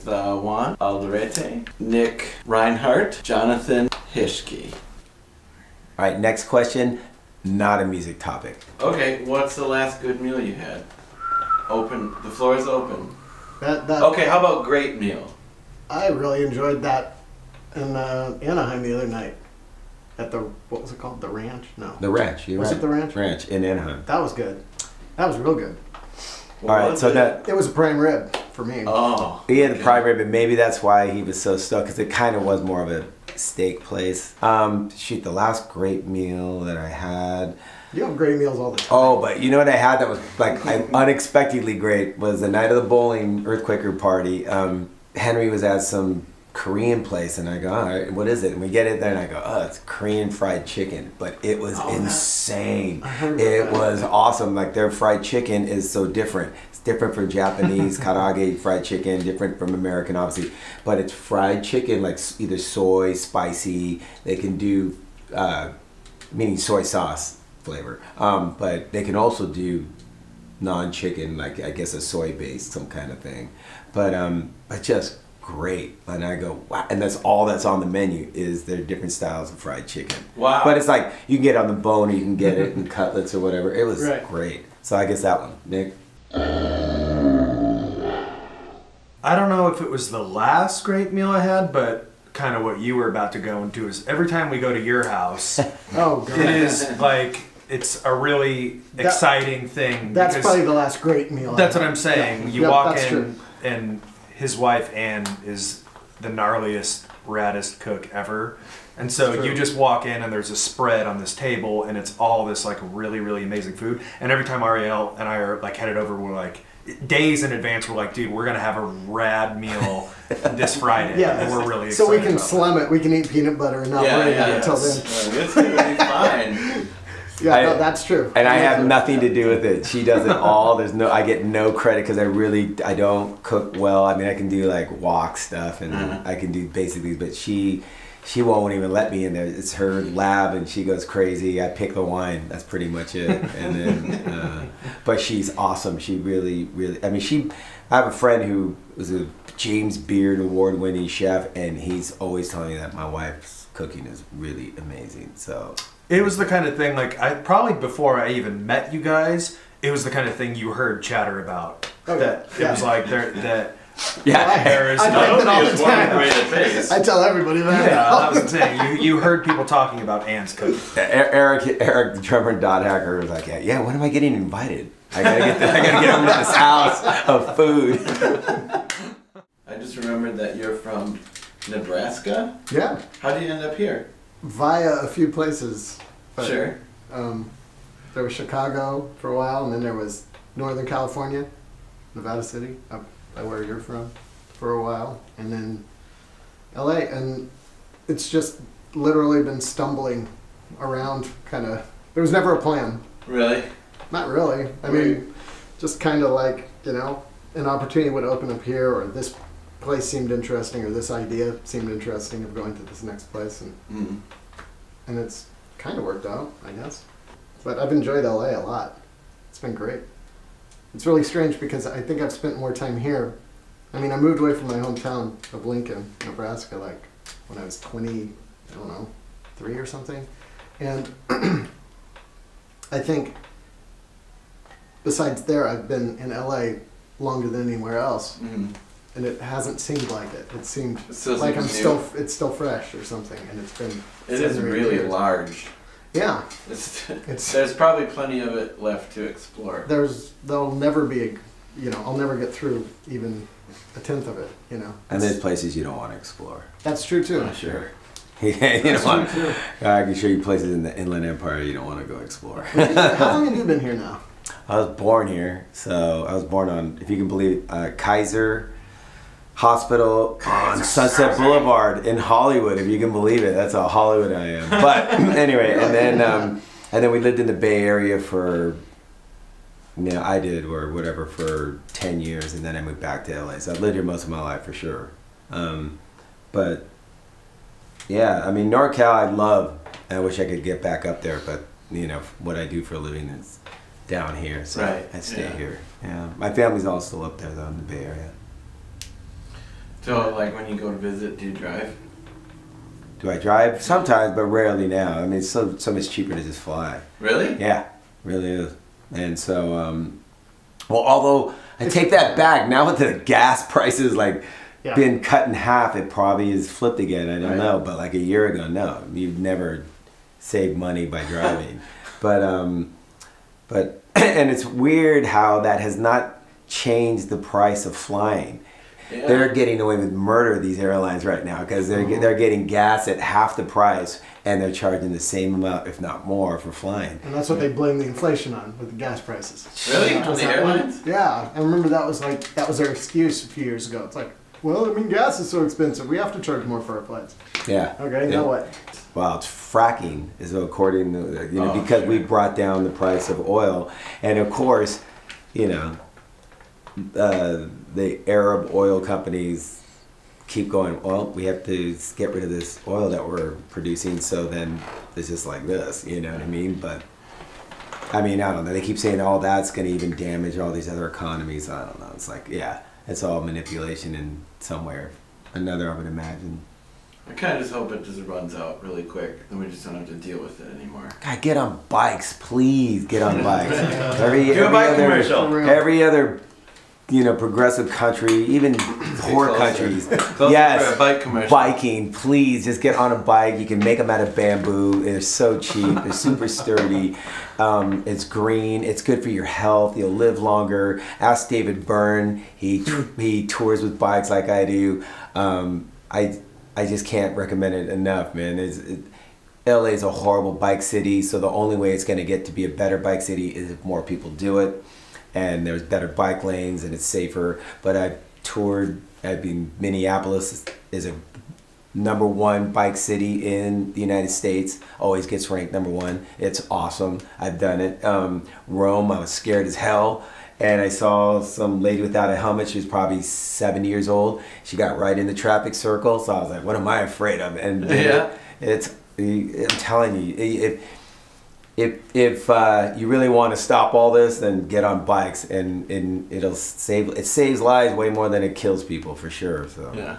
The one, Alderete, Nick Reinhart, Jonathan Hischke. All right, next question, not a music topic. Okay, what's the last good meal you had? Open, the floor is open. Okay, how about great meal? I really enjoyed that in Anaheim the other night at the, what was it called? The Ranch? No. The Ranch. You're Was right. it the Ranch? Ranch in Anaheim. That was good. That was real good. All right, so that It was a prime rib for me. Oh. he had the prime rib, and maybe that's why he was so stoked, because it kind of was more of a steak place. Shoot, the last great meal that I had. You have great meals all the time. Oh, but you know what I had that was like unexpectedly great was the night of the bowling earthquaker party. Henry was at some Korean place, and I go, all right, what is it? And we get it there, and I go, oh, it's Korean fried chicken. But it was insane. It was awesome. Like, their fried chicken is so different. It's different from Japanese karaage fried chicken, different from American, obviously. But it's fried chicken, like either soy, spicy. They can do, meaning soy sauce flavor. But they can also do non-chicken, like I guess a soy-based, some kind of thing. But just great. And I go, wow. And that's all that's on the menu is their different styles of fried chicken. Wow. But it's like, you can get it on the bone, or you can get it in cutlets or whatever. It was Right. great. So I guess that one. Nick? I don't know if it was the last great meal I had, but kind of what you were about to go into is every time we go to your house, Oh, God. it is like, it's a really exciting thing. That's because probably the last great meal. That's I what had. I'm saying. Yeah. You Yep, walk that's in, true. and his wife, Ann, is the gnarliest, raddest cook ever. And so True. you just walk in, and there's a spread on this table, and it's all this like really, really amazing food. And every time Ariel and I are like headed over, we're like, days in advance, we're like, dude, we're gonna have a rad meal this Friday. Yeah, and we're really excited. so we can about slum it. We can eat peanut butter and not worry about it until then. It's gonna be fine. Yeah, no, that's true. And I have nothing to do with it. She does it all. I get no credit because I don't cook well. I mean, I can do like wok stuff, and I can do basically, but she won't even let me in there. It's her lab, and she goes crazy. I pick the wine. That's pretty much it. And then, but she's awesome. She really, really. I mean, I have a friend who was a James Beard award-winning chef, and he's always telling me that my wife's cooking is really amazing. So it was the kind of thing, like, I probably before I even met you guys, it was the kind of thing you heard chatter about. Oh, that yeah. it was like there yeah. there is I no, think that all the It's one time. way to taste. I tell everybody that. yeah, that was the thing. You heard people talking about Ann's cooking. Eric, the drummer and Dot Hacker, was like, yeah. When am I getting invited? I gotta get him to this house of food. I just remembered that you're from Nebraska. Yeah, How did you end up here? via a few places. But, Sure. There was Chicago for a while, and then there was Northern California, Nevada City, up by where you're from, for a while, and then LA. And it's just literally been stumbling around, kind of. There was never a plan. Really? Not really. I mean, just kind of like, an opportunity would open up here, or this place seemed interesting, or this idea seemed interesting of going to this next place, and it's kind of worked out, I guess. But I've enjoyed LA a lot. It's been great. It's really strange because I think I've spent more time here. I mean, I moved away from my hometown of Lincoln, Nebraska, like when I was 3 or something. And I think besides there, I've been in LA longer than anywhere else. And it hasn't seemed like it. It seemed like it's still fresh or something, and it's been. It is 7 or 8 really years. large. Yeah. There's probably plenty of it left to explore. There'll never be, I'll never get through even a tenth of it, And there's places you don't want to explore. That's true too. Sure. I can show you places in the Inland Empire you don't want to go explore. How long have you been here now? I was born here, so I was born on, if you can believe, Kaiser Hospital on Sunset Boulevard in Hollywood, if you can believe it. That's how Hollywood I am. But anyway, and then we lived in the Bay Area for, I did, or whatever, for 10 years, and then I moved back to LA. So I've lived here most of my life for sure. But yeah, I mean, NorCal I love, and I wish I could get back up there, but what I do for a living is down here, so I stay here. Yeah, my family's all still up there though in the Bay Area. So, like, when you go to visit, do you drive? Do I drive? Sometimes, but rarely now. I mean, it's so much cheaper to just fly. Really? Yeah, really is. And so, well, although I take that back, now with the gas prices like been cut in half, it probably is flipped again. I don't know, but like a year ago, no, you'd never save money by driving. but and it's weird how that has not changed the price of flying. Yeah. They're getting away with murder, these airlines right now, because they're getting gas at half the price and they're charging the same amount, if not more, for flying. And that's what they blame the inflation on, with the gas prices. Really? On the airlines? Yeah, I remember that was their excuse a few years ago. It's like, well, I mean, gas is so expensive, we have to charge more for our flights. Yeah. Okay, now what? Well, it's fracking, is according to, because we brought down the price of oil, and of course, the Arab oil companies keep going, well, we have to get rid of this oil that we're producing, so then it's just like this, you know what I mean? But, I mean, I don't know. They keep saying all that's going to even damage all these other economies. I don't know. It's like, yeah, it's all manipulation in somewhere. Another, I would imagine. I kind of just hope it just runs out really quick, then we just don't have to deal with it anymore. God, get on bikes, please. Get on bikes. Do a bike commercial. Every other progressive country, even poor countries. Yes, for a bike commercial. Biking, please, just get on a bike. You can make them out of bamboo. They're so cheap. They're super sturdy. It's green. It's good for your health. You'll live longer. Ask David Byrne. He tours with bikes like I do. I just can't recommend it enough, man. LA is a horrible bike city, so the only way it's going to get to be a better bike city is if more people do it. And there's better bike lanes and it's safer. But I've toured, Minneapolis is a #1 bike city in the United States. Always gets ranked #1. It's awesome. I've done it. Rome, I was scared as hell. And I saw some lady without a helmet. She was probably 70 years old. She got right in the traffic circle. So I was like, what am I afraid of? And I'm telling you, if you really want to stop all this, then get on bikes, and it saves lives way more than it kills people, for sure. So yeah,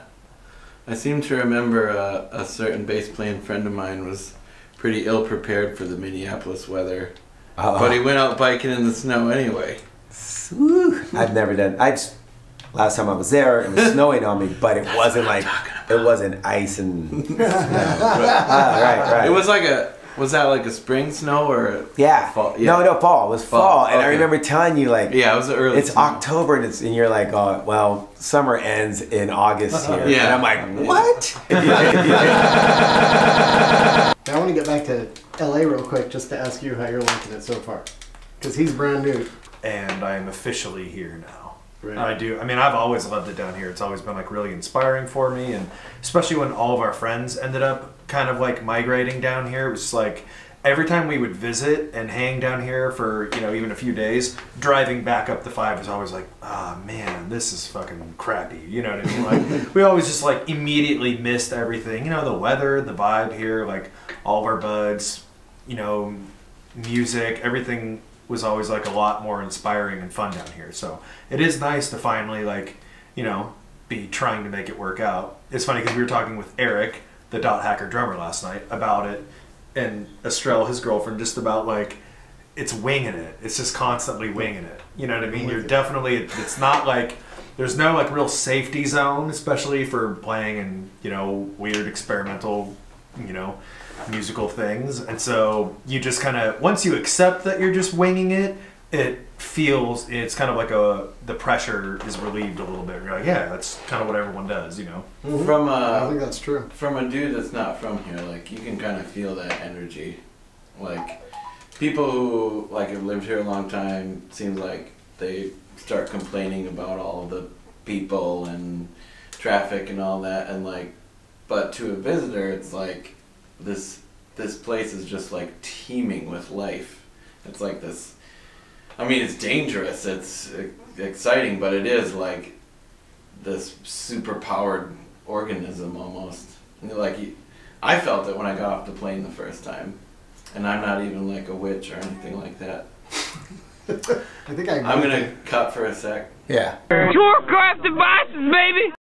I seem to remember a certain bass playing friend of mine was pretty ill prepared for the Minneapolis weather, but he went out biking in the snow anyway. I've never done. Last time I was there, it was snowing on me, but it wasn't like it wasn't ice and snow. Right. It was like was that like a spring snow or fall? Yeah. No, fall. It was fall. And I remember telling you, like, it was early. It's summer. October, and you're like, oh, well, summer ends in August here. Yeah. And I'm like, what? Now I want to get back to LA real quick just to ask you how you're liking it so far, because he's brand new. And I am officially here now. Right. I mean, I've always loved it down here. It's always been like really inspiring for me, and especially when all of our friends ended up kind of like migrating down here. It was just like every time we would visit and hang down here for even a few days, driving back up the 5 was always like, ah, man, this is fucking crappy. You know what I mean? Like we always just like immediately missed everything. The weather, the vibe here, like all of our buds, music, everything was always like a lot more inspiring and fun down here. So it is nice to finally be trying to make it work out. It's funny because we were talking with Eric, the Dot Hacker drummer, last night about it, and Estrella, his girlfriend, just about like it's winging it. It's just constantly winging it. You know what I mean? You're definitely, it's not like there's no like real safety zone, especially for playing in weird experimental musical things. And so you just kind of, once you accept that you're just winging it, it's kind of like the pressure is relieved a little bit. You're like, yeah, that's kind of what everyone does, From I think that's true. From a dude that's not from here, like you can kind of feel that energy. Like people who like have lived here a long time, seems like they start complaining about all the people and traffic and all that, and like, but to a visitor, it's like this place is just like teeming with life. It's like this. I mean, it's dangerous. It's exciting, but it is like this super-powered organism almost. And like, I felt it when I got off the plane the first time, and I'm not even like a witch or anything like that. I think I'm gonna cut for a sec. Yeah. Shorecraft devices, baby.